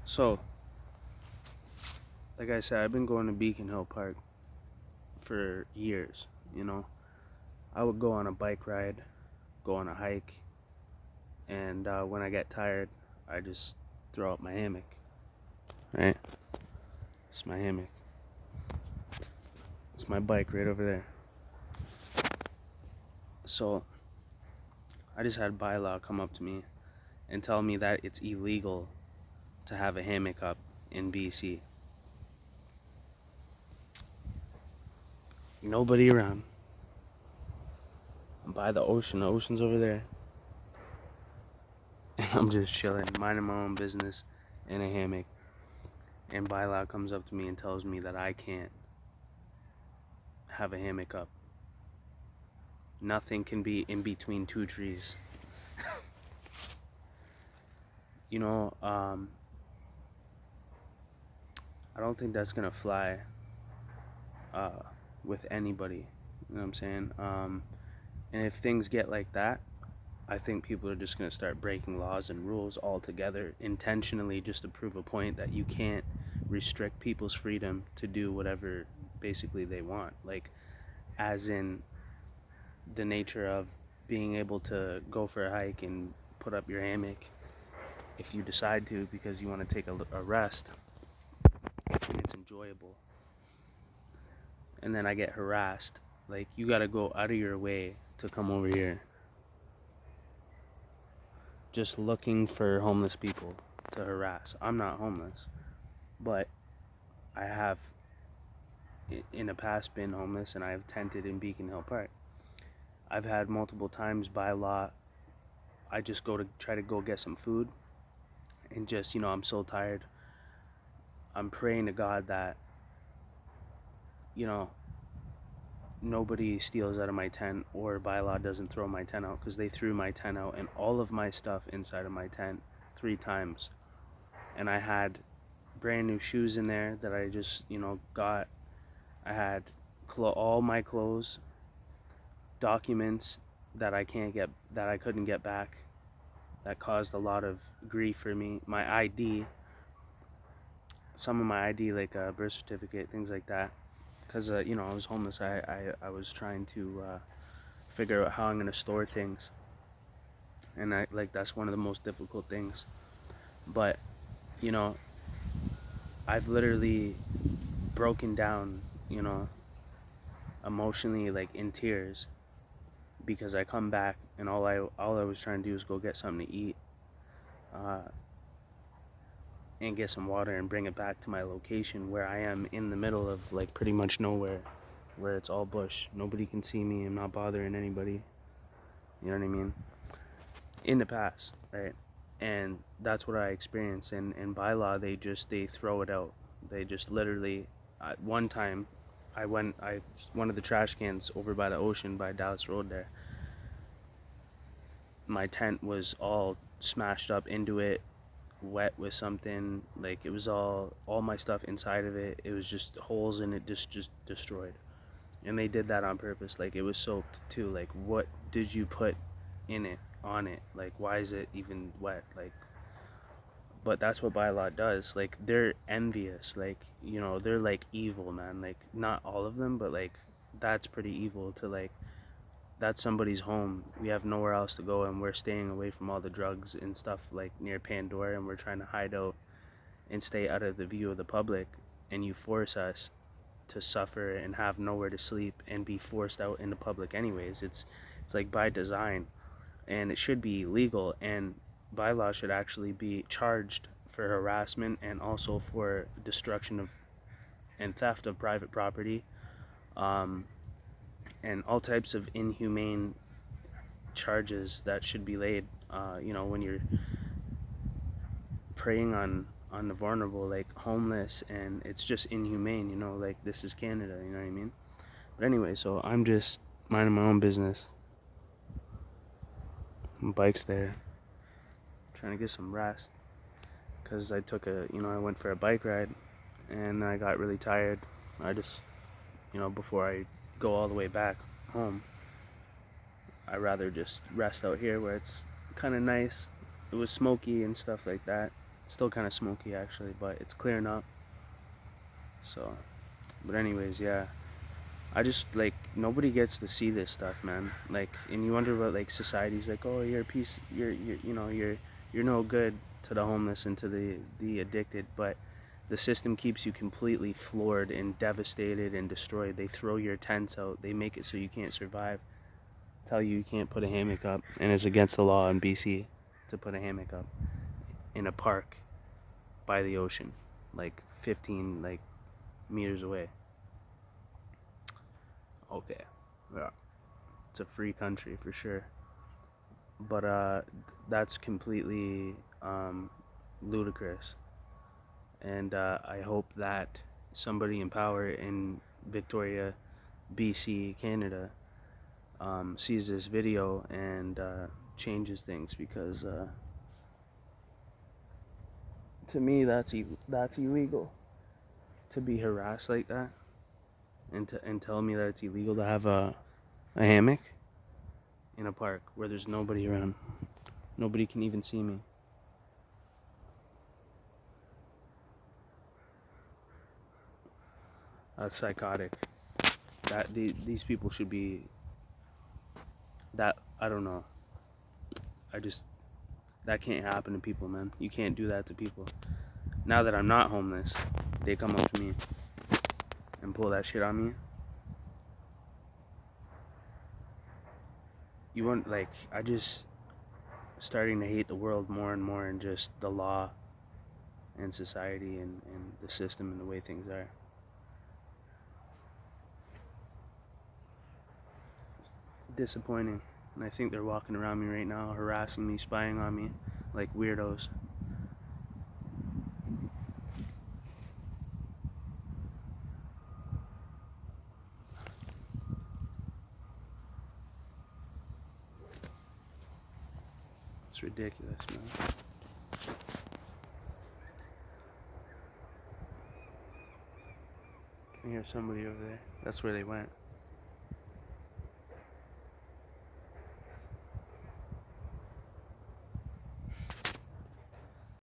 So, like I said, I've been going to Beacon Hill Park for years, you know. I would go on a bike ride, go on a hike, and when I get tired, I just throw out my hammock, right? It's my hammock. It's my bike right over there. So, I just had Bylaw come up to me and tell me that it's illegal to have a hammock up in BC. Nobody around. I'm by the ocean. The ocean's over there. And I'm just chilling, minding my own business in a hammock. And Bylaw comes up to me and tells me that I can't have a hammock up. Nothing can be in between two trees. You know, I don't think that's gonna fly with anybody. You know what I'm saying? And if things get like that, I think people are just gonna start breaking laws and rules altogether, intentionally, just to prove a point that you can't restrict people's freedom to do whatever basically they want. Like, as in the nature of being able to go for a hike and put up your hammock if you decide to, because you want to take a rest and it's enjoyable. And then I get harassed. Like, you gotta go out of your way to come over here just looking for homeless people to harass. I'm not homeless, but I have in the past been homeless, and I have tented in Beacon Hill Park. I've had multiple times by law, I just go to try to go get some food, and just, I'm so tired. I'm praying to God that, nobody steals out of my tent, or Bylaw doesn't throw my tent out, because they threw my tent out and all of my stuff inside of my tent 3 times. And I had brand new shoes in there that I just, got. I had all my clothes, documents that I couldn't get back, that caused a lot of grief for me. My ID, some of my ID, like a birth certificate, things like that. Because, I was homeless. I was trying to figure out how I'm going to store things. And that's one of the most difficult things. But, I've literally broken down, emotionally, like in tears, because I come back and all I was trying to do is go get something to eat, and get some water and bring it back to my location, where I am in the middle of like pretty much nowhere, where it's all bush. Nobody can see me. I'm not bothering anybody. You know what I mean? In the past, right? And that's what I experienced. And by law, they throw it out. They just literally, one time, one of the trash cans over by the ocean by Dallas Road there, my tent was all smashed up into it, wet with something. Like, it was all my stuff inside of it. It was just holes in it, just destroyed. And they did that on purpose. Like, it was soaked too. Like, what did you put in it, on it? Like, why is it even wet? Like, but that's what Bylaw does. Like, they're envious. Like, they're like evil, man. Like, not all of them, but like, that's pretty evil to, like, that's somebody's home. We have nowhere else to go, and we're staying away from all the drugs and stuff, like near Pandora, and we're trying to hide out and stay out of the view of the public, and you force us to suffer and have nowhere to sleep and be forced out in the public anyways. It's like by design, and it should be legal, and Bylaw should actually be charged for harassment and also for destruction of and theft of private property, and all types of inhumane charges that should be laid, when you're preying on the vulnerable, like homeless, and it's just inhumane, like, this is Canada, you know what I mean? But anyway, so I'm just minding my own business. My bike's there, trying to get some rest, because I took I went for a bike ride, and I got really tired. I just, before I go all the way back home, I'd rather just rest out here where it's kind of nice. It was smoky and stuff like that. Still kind of smoky actually, but it's clearing up. So, but anyways, yeah. I just like nobody gets to see this stuff, man. Like, and you wonder what like society's like. Oh, you're a piece. You're no good to the homeless and to the addicted. But the system keeps you completely floored and devastated and destroyed. They throw your tents out. They make it so you can't survive. Tell you can't put a hammock up, and it's against the law in BC to put a hammock up in a park by the ocean, like 15 like meters away. Okay, yeah, it's a free country for sure, but that's completely ludicrous, and I hope that somebody in power in Victoria, BC, Canada, sees this video and changes things, because to me that's illegal to be harassed like that, and tell me that it's illegal to have a hammock in a park where there's nobody around. Nobody can even see me. That's psychotic. These people should be. That I don't know. I just that can't happen to people, man. You can't do that to people. Now that I'm not homeless, they come up to me and pull that shit on me. You want like I just starting to hate the world more and more, and just the law and society and the system and the way things are. Disappointing. And I think they're walking around me right now, harassing me, spying on me like weirdos. It's ridiculous, man. I can hear somebody over there. That's where they went.